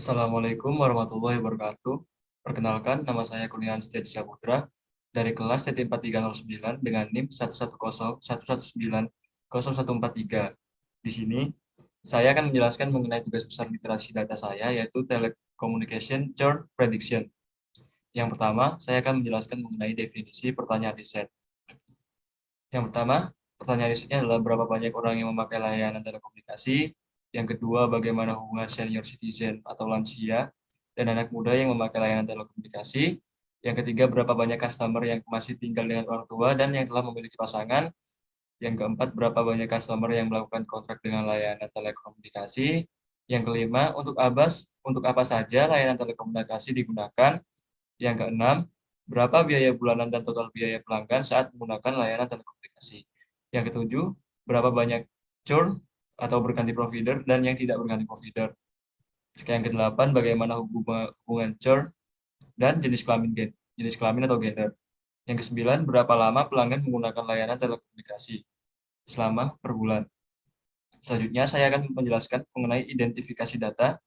Assalamualaikum warahmatullahi wabarakatuh. Perkenalkan, nama saya Kurniawan Setiadi Saputra dari kelas TT4309 dengan NIM 11011900143. Di sini, saya akan menjelaskan mengenai tugas besar literasi data saya, yaitu Telecommunication Churn Prediction. Yang pertama, saya akan menjelaskan mengenai definisi pertanyaan riset. Yang pertama, pertanyaan risetnya adalah berapa banyak orang yang memakai layanan telekomunikasi. Yang kedua, bagaimana hubungan senior citizen atau lansia dan anak muda yang memakai layanan telekomunikasi. Yang ketiga, berapa banyak customer yang masih tinggal dengan orang tua dan yang telah memiliki pasangan. Yang keempat, berapa banyak customer yang melakukan kontrak dengan layanan telekomunikasi. Yang kelima, untuk apa saja layanan telekomunikasi digunakan. Yang keenam, berapa biaya bulanan dan total biaya pelanggan saat menggunakan layanan telekomunikasi. Yang ketujuh, berapa banyak churn atau berganti provider dan yang tidak berganti provider. Yang kedelapan, bagaimana hubungan churn dan jenis kelamin atau gender. Yang kesembilan, berapa lama pelanggan menggunakan layanan telekomunikasi selama per bulan. Selanjutnya, saya akan menjelaskan mengenai identifikasi data.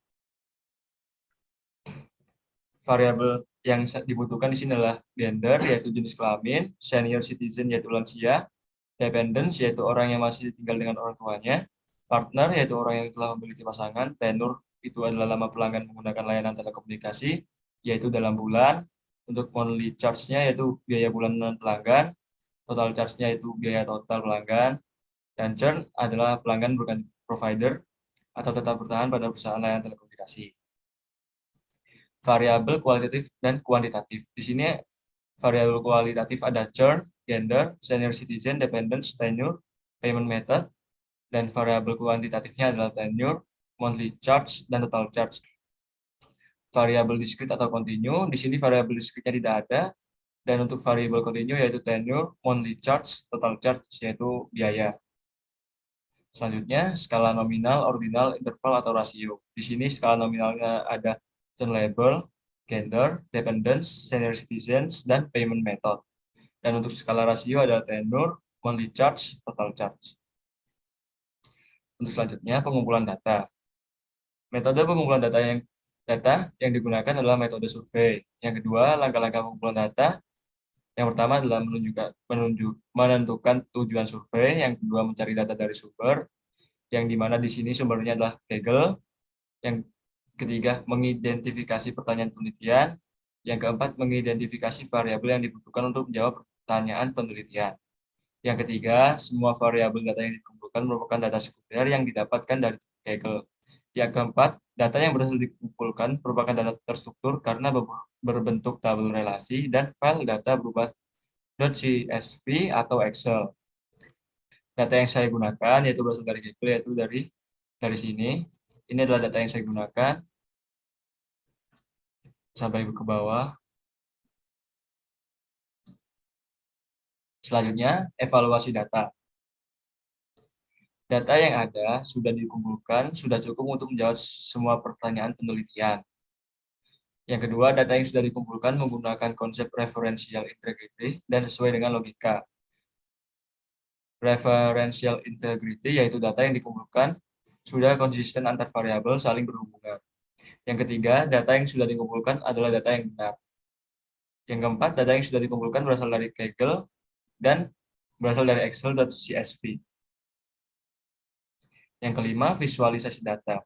Variabel yang dibutuhkan di sini adalah gender, yaitu jenis kelamin, senior citizen, yaitu lansia, dependence, yaitu orang yang masih tinggal dengan orang tuanya, partner, yaitu orang yang telah memiliki pasangan, tenure, itu adalah lama pelanggan menggunakan layanan telekomunikasi, yaitu dalam bulan, untuk monthly charge-nya, yaitu biaya bulanan pelanggan, total charge-nya, yaitu biaya total pelanggan, dan churn adalah pelanggan berganti provider, atau tetap bertahan pada perusahaan layanan telekomunikasi. Variabel kualitatif dan kuantitatif. Di sini variabel kualitatif ada churn, gender, senior citizen, dependence, tenure, payment method, dan variabel kuantitatifnya adalah tenure, monthly charge, dan total charge. Variabel discrete atau continue, di sini variabel discrete-nya tidak ada, dan untuk variabel continue yaitu tenure, monthly charge, total charge, yaitu biaya. Selanjutnya, skala nominal, ordinal, interval, atau rasio. Di sini skala nominalnya ada churn label, gender, dependence, senior citizens, dan payment method. Dan untuk skala rasio ada tenure, monthly charge, total charge. Untuk selanjutnya, pengumpulan data. Metode pengumpulan data yang digunakan adalah metode survei. Yang kedua, langkah-langkah pengumpulan data. Yang pertama adalah menentukan tujuan survei. Yang kedua, mencari data dari sumber, yang dimana di sini sumbernya adalah Kaggle. Yang ketiga, mengidentifikasi pertanyaan penelitian. Yang keempat, mengidentifikasi variabel yang dibutuhkan untuk menjawab pertanyaan penelitian. Yang ketiga, semua variabel data yang dikumpulkan merupakan data sekunder yang didapatkan dari Kaggle. Yang keempat, data yang berhasil dikumpulkan merupakan data terstruktur karena berbentuk tabel relasi dan file data berupa .csv atau Excel. Data yang saya gunakan yaitu berasal dari Kaggle, yaitu dari sini. Ini adalah data yang saya gunakan. Sampai ke bawah. Selanjutnya, evaluasi data. Data yang ada sudah dikumpulkan, sudah cukup untuk menjawab semua pertanyaan penelitian. Yang kedua, data yang sudah dikumpulkan menggunakan konsep referential integrity dan sesuai dengan logika. Referential integrity yaitu data yang dikumpulkan sudah konsisten antar variabel saling berhubungan. Yang ketiga, data yang sudah dikumpulkan adalah data yang benar. Yang keempat, data yang sudah dikumpulkan berasal dari Kaggle dan berasal dari Excel.csv. Yang kelima, visualisasi data.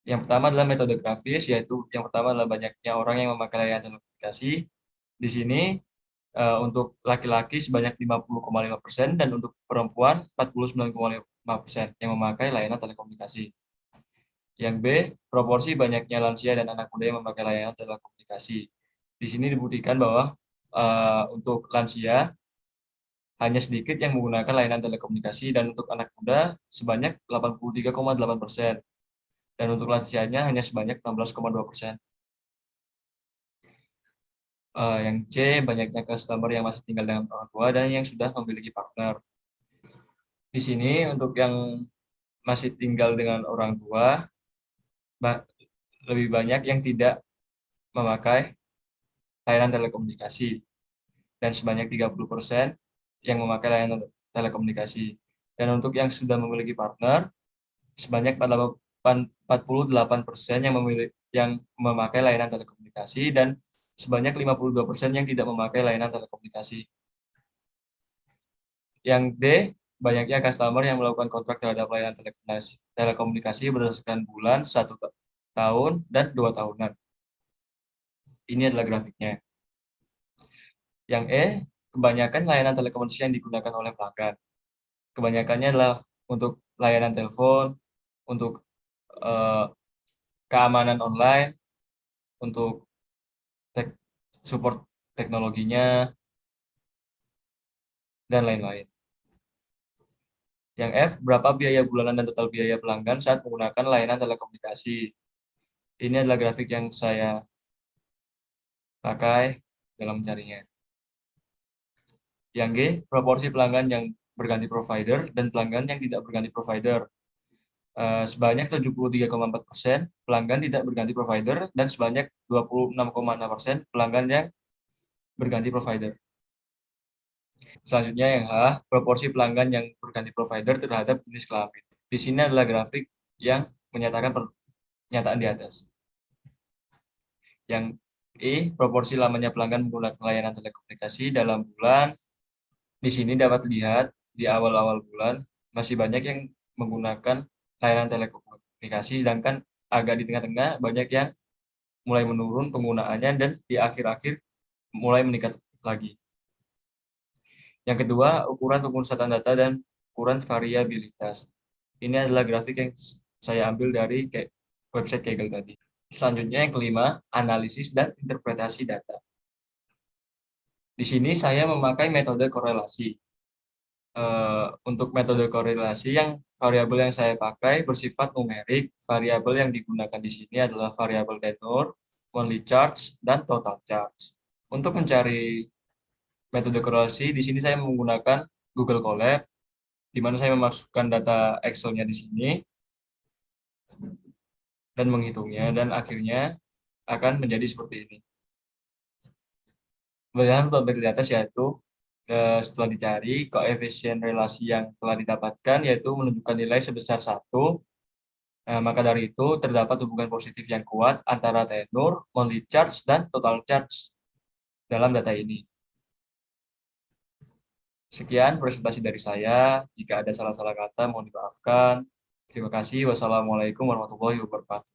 Yang pertama adalah metode grafis, yaitu yang pertama adalah banyaknya orang yang memakai layanan telekomunikasi. Di sini untuk laki-laki sebanyak 50,5% dan untuk perempuan 49,5% yang memakai layanan telekomunikasi. Yang B, proporsi banyaknya lansia dan anak muda yang memakai layanan telekomunikasi. Di sini dibuktikan bahwa untuk lansia hanya sedikit yang menggunakan layanan telekomunikasi dan untuk anak muda sebanyak 83,8%. Dan untuk lansianya hanya sebanyak 16,2%. Yang C, banyaknya customer yang masih tinggal dengan orang tua dan yang sudah memiliki partner. Di sini untuk yang masih tinggal dengan orang tua, lebih banyak yang tidak memakai layanan telekomunikasi. Dan sebanyak 30% yang memakai layanan telekomunikasi. Dan untuk yang sudah memiliki partner, sebanyak 48% yang memakai layanan telekomunikasi dan sebanyak 52% yang tidak memakai layanan telekomunikasi. Yang D, banyaknya customer yang melakukan kontrak terhadap layanan telekomunikasi berdasarkan bulan, 1 tahun, dan 2 tahunan. Ini adalah grafiknya. Yang E, kebanyakan layanan telekomunikasi yang digunakan oleh pelanggan. Kebanyakannya adalah untuk layanan telepon, untuk keamanan online, untuk support teknologinya, dan lain-lain. Yang F, berapa biaya bulanan dan total biaya pelanggan saat menggunakan layanan telekomunikasi. Ini adalah grafik yang saya pakai dalam mencarinya. Yang G, proporsi pelanggan yang berganti provider dan pelanggan yang tidak berganti provider. Sebanyak 73,4% pelanggan tidak berganti provider dan sebanyak 26,6% pelanggan yang berganti provider. Selanjutnya yang H, proporsi pelanggan yang berganti provider terhadap jenis kelamin. Di sini adalah grafik yang menyatakan pernyataan di atas. Yang I, proporsi lamanya pelanggan menggunakan layanan telekomunikasi dalam bulan. Di sini dapat dilihat di awal-awal bulan masih banyak yang menggunakan layanan telekomunikasi, sedangkan agak di tengah-tengah banyak yang mulai menurun penggunaannya dan di akhir-akhir mulai meningkat lagi. Yang kedua, ukuran pemusatan data dan ukuran variabilitas. Ini adalah grafik yang saya ambil dari website Kaggle tadi. Selanjutnya yang kelima, analisis dan interpretasi data. Di sini saya memakai metode korelasi. Untuk metode korelasi, variabel yang saya pakai bersifat numerik. Variabel yang digunakan di sini adalah variabel tenor, monthly charge, dan total charge. Untuk mencari metode korelasi, di sini saya menggunakan Google Colab, di mana saya memasukkan data Excel-nya di sini dan menghitungnya, dan akhirnya akan menjadi seperti ini. Berdasarkan tabel di atas yaitu setelah dicari, koefisien relasi yang telah didapatkan yaitu menunjukkan nilai sebesar 1. Maka dari itu, terdapat hubungan positif yang kuat antara tenor, monthly charge, dan total charge dalam data ini. Sekian presentasi dari saya. Jika ada salah-salah kata, mohon dimaafkan. Terima kasih. Wassalamualaikum warahmatullahi wabarakatuh.